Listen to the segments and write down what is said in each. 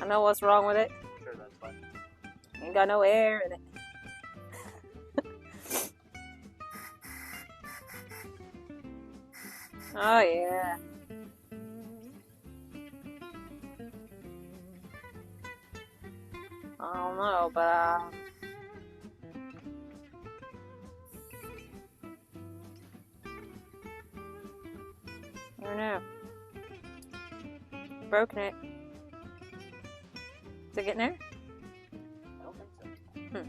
I know what's wrong with it. Sure, that's fine. Ain't got no air in it. Oh yeah. I don't know, but I don't know. Broken it. Is it getting there? I don't think so.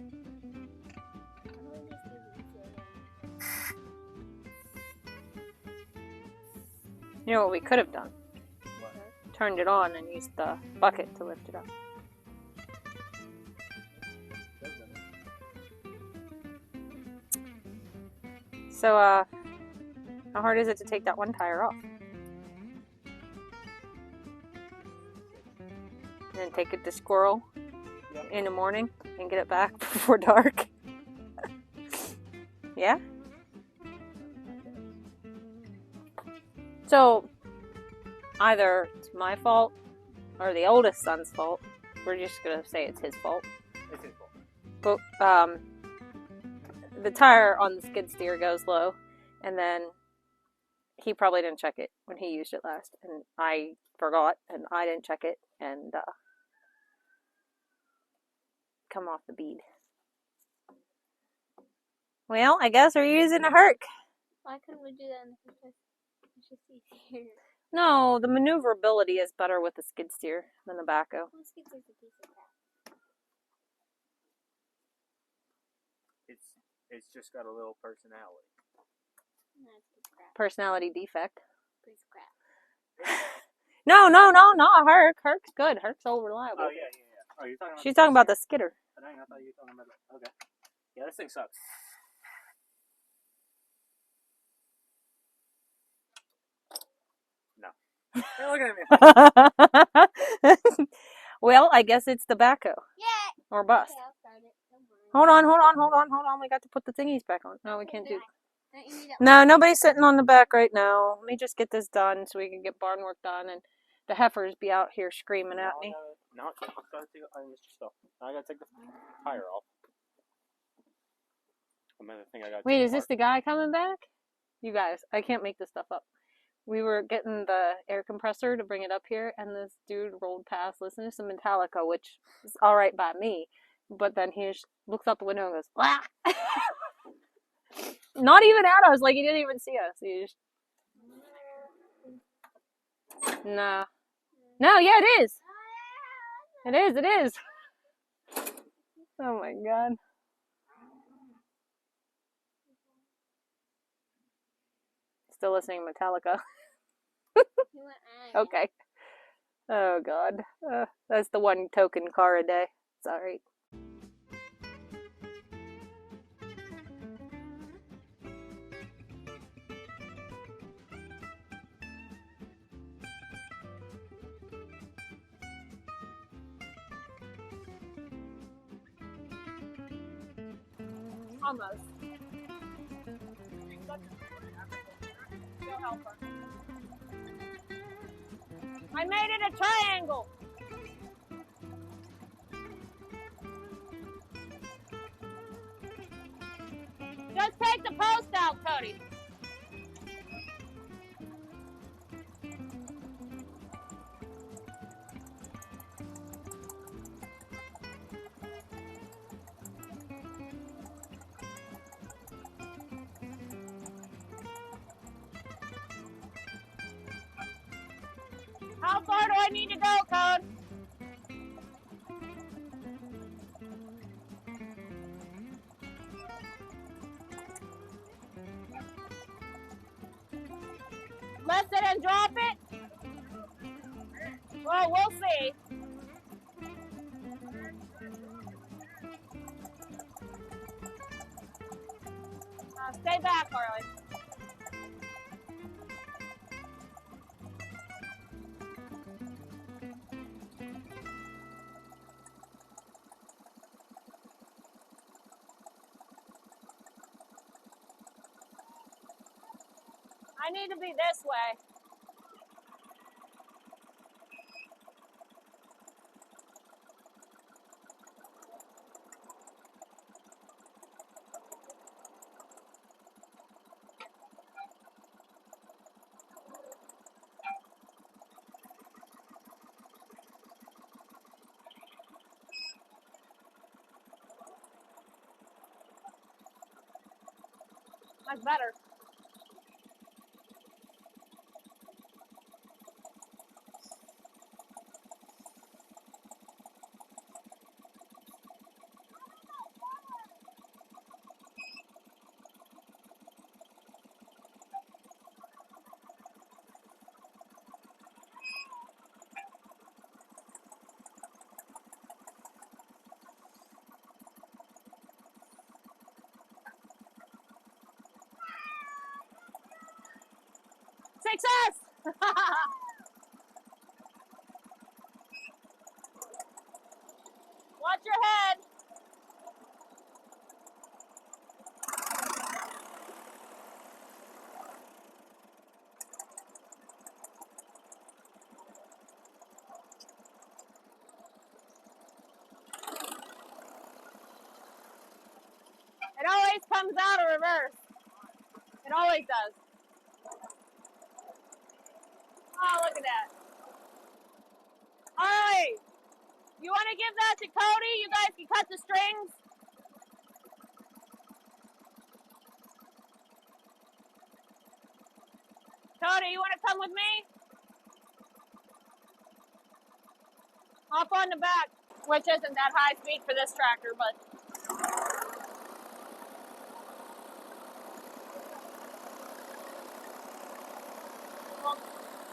You know what we could have done? What? Turned it on and used the bucket to lift it up. So, how hard is it to take that one tire off? And then take it to Squirrel in the morning and get it back before dark? Yeah? So, either it's my fault or the oldest son's fault. We're just going to say it's his fault. It's his fault. But, the tire on the skid steer goes low, and then he probably didn't check it when he used it last, and I forgot, and I didn't check it, and come off the bead. Well, I guess we're using a Herc. Why couldn't we do that in the first place? It's just easier. No, the maneuverability is better with the skid steer than the Backhoe. Let's get this a piece of crap. It's just got a little personality. No, it's a piece of crap. Personality defect. Piece of crap. No, not Herc. Herc's good. Herc's all reliable. Oh, yeah. Oh, you're talking about She's talking about the skidder. I thought you were talking about it. Okay. Yeah, this thing sucks. No. Hey, look at me. Well, I guess it's the Backhoe. Yeah! Or bust. Okay, I'll start it. Don't worry. Hold on. We got to put the thingies back on. No, we can't do. Don't you need that No, nobody's sitting on the back right now. Let me just get this done so we can get barn work done and the heifers be out here screaming at me. No, I can't. Mr. Stuff. I gotta take the tire off. Another thing I gotta Wait, take is this the guy coming back? You guys, I can't make this stuff up. We were getting the air compressor to bring it up here, and this dude rolled past listening to some Metallica, which is alright by me. But then he just looks out the window and goes, "Wah!" Not even at us, like he didn't even see us. He just... Nah. No, yeah, it is. It is. Oh my god. Still listening to Metallica. Okay. Oh god. That's the one token car a day. It's alright. Almost. I made it a triangle. Just take the post out, Cody. How far do I need to go, Code? Lift it and drop it? Well, we'll see. Stay back, Harley. I need to be this way. That's better. Success! Watch your head. It always comes out of reverse. It always does. Oh, look at that. All right. You want to give that to Cody? You guys can cut the strings. Cody, you want to come with me? Hop on the back, which isn't that high speed for this tractor, but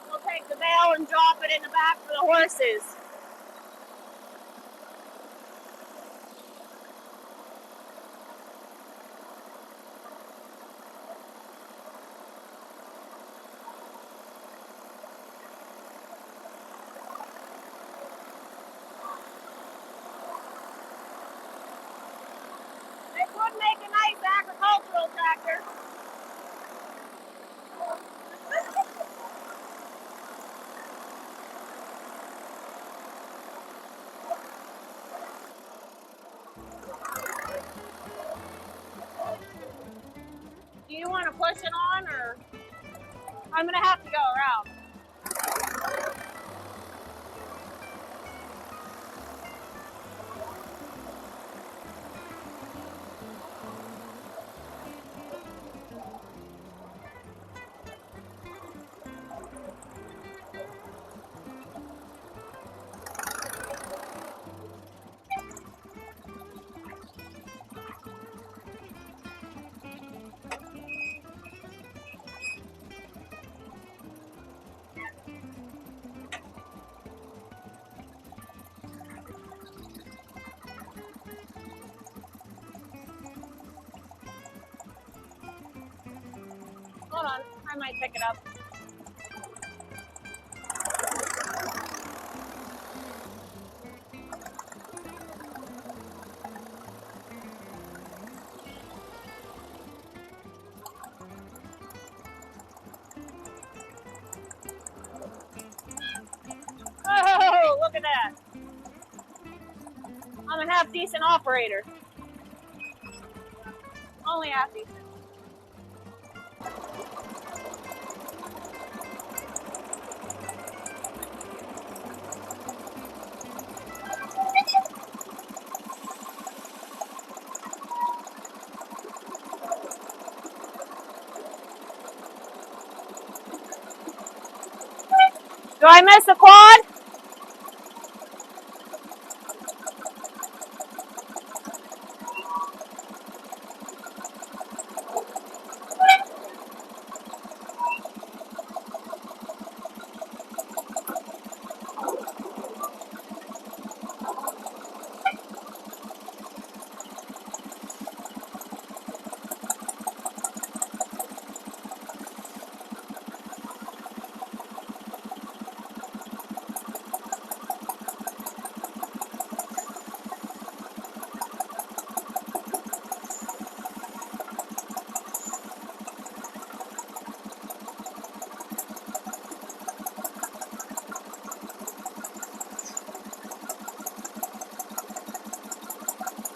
we'll take the bale and drop it in the back for the horses. This would make a nice agricultural tractor. Do you want to push it on, or I'm going to have to go around? Hold on, I might pick it up. Oh, look at that. I'm a half decent operator. Only half decent. Do I miss the quad?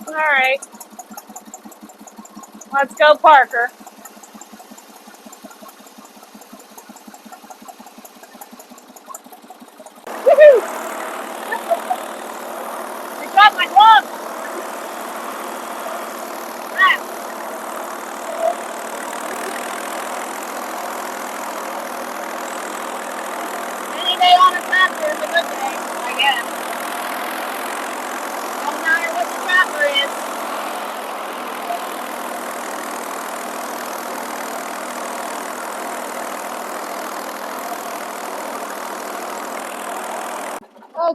All right. Let's go, Parker. Woohoo! I dropped my glove. Ah.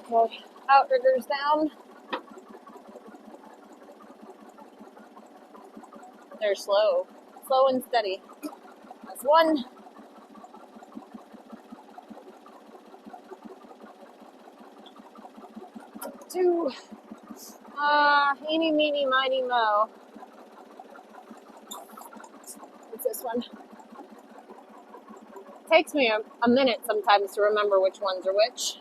Okay, outriggers down. They're slow. Slow and steady. That's one. Two. Eeny, meeny, miny, mo. What's this one? Takes me a minute sometimes to remember which ones are which.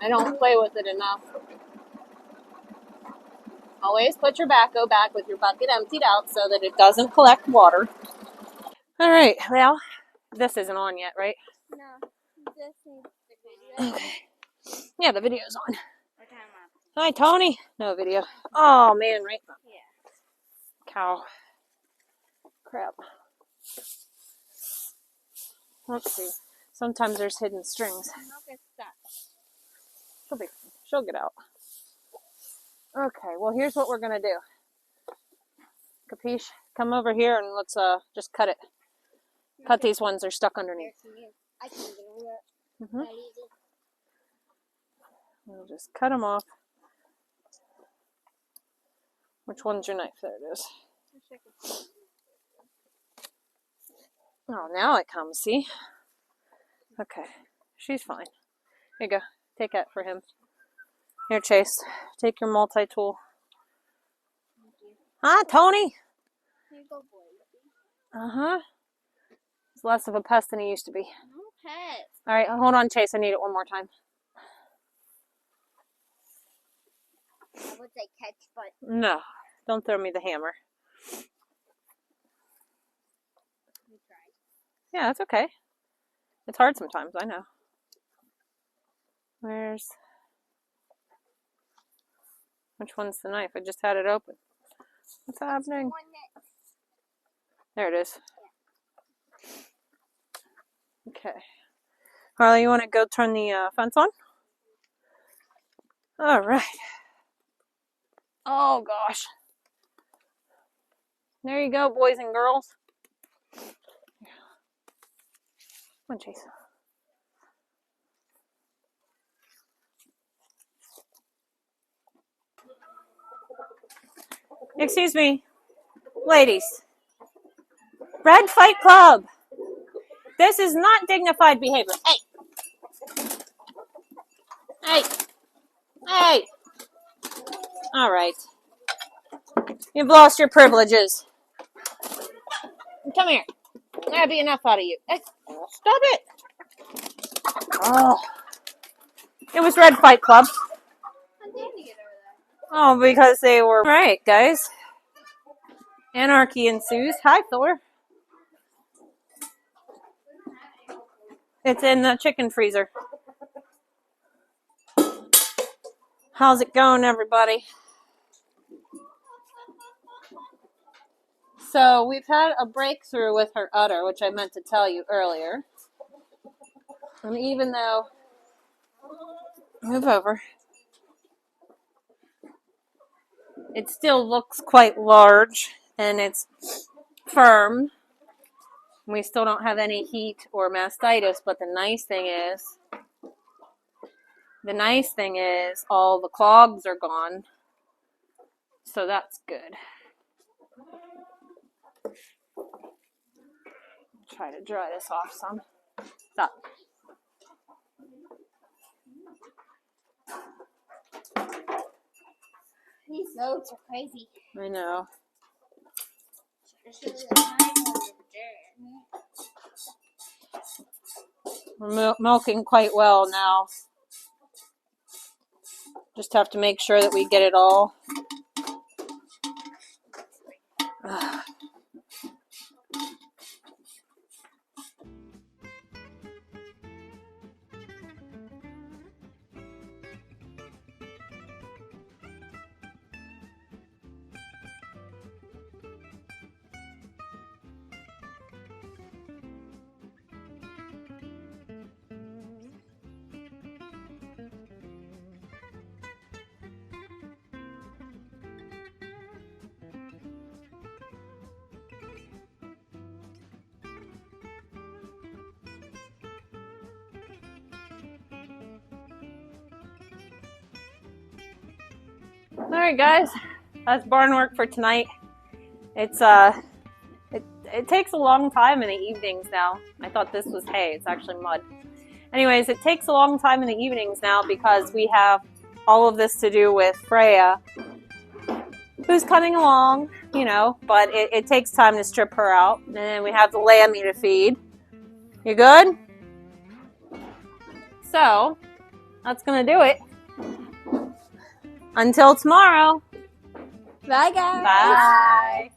I don't play with it enough. Always put your backhoe back with your bucket emptied out so that it doesn't collect water. All right, well, this isn't on yet, right? No, this needs the video. Okay. Yeah, the video's on. What time up? Hi, Tony. No video. Oh, man, right? Yeah. Cow. Crap. Let's see. Sometimes there's hidden strings. I'll get stuck. She'll get out. Okay, well, here's what we're going to do. Capiche? Come over here and let's just cut it. Cut these ones, they're stuck underneath. I can get over that. Mm-hmm. That easy. We'll just cut them off. Which one's your knife? There it is. Oh, now it comes, see? Okay, she's fine. Here you go. Take that for him. Here, Chase. Take your multi-tool. Huh, Tony? Here you go, boy. Uh-huh. He's less of a pest than he used to be. No pets. All right, hold on, Chase. I need it one more time. I would say catch, but No, don't throw me the hammer. we tried. Yeah, that's okay. It's hard sometimes, I know. Which one's the knife? I just had it open. What's happening? There it is. Okay. Harley, you want to go turn the fence on? All right. Oh, gosh. There you go, boys and girls. Come on, Chase. Excuse me. Ladies. Red Fight Club. This is not dignified behavior. Hey. Hey. Hey. All right. You've lost your privileges. Come here. That'll be enough out of you. Hey, stop it. Oh. It was Red Fight Club. How did you get over that? Oh, because they were... Right, guys. Anarchy ensues. Hi, Thor. It's in the chicken freezer. How's it going, everybody? So we've had a breakthrough with her udder, which I meant to tell you earlier. And even though... Move over. It still looks quite large, and it's firm. We still don't have any heat or mastitis, but the nice thing is all the clogs are gone. So that's good. Try to dry this off some. Stop. These notes are crazy. I know. Especially the time over there. We're milking quite well now. Just have to make sure that we get it all. All right, guys, that's barn work for tonight. It's it takes a long time in the evenings now. I thought this was hay. It's actually mud. Anyways, it takes a long time in the evenings now because we have all of this to do with Freya, who's coming along, you know, but it takes time to strip her out. And then we have the lammy to feed. You good? So, that's going to do it. Until tomorrow. Bye, guys. Bye.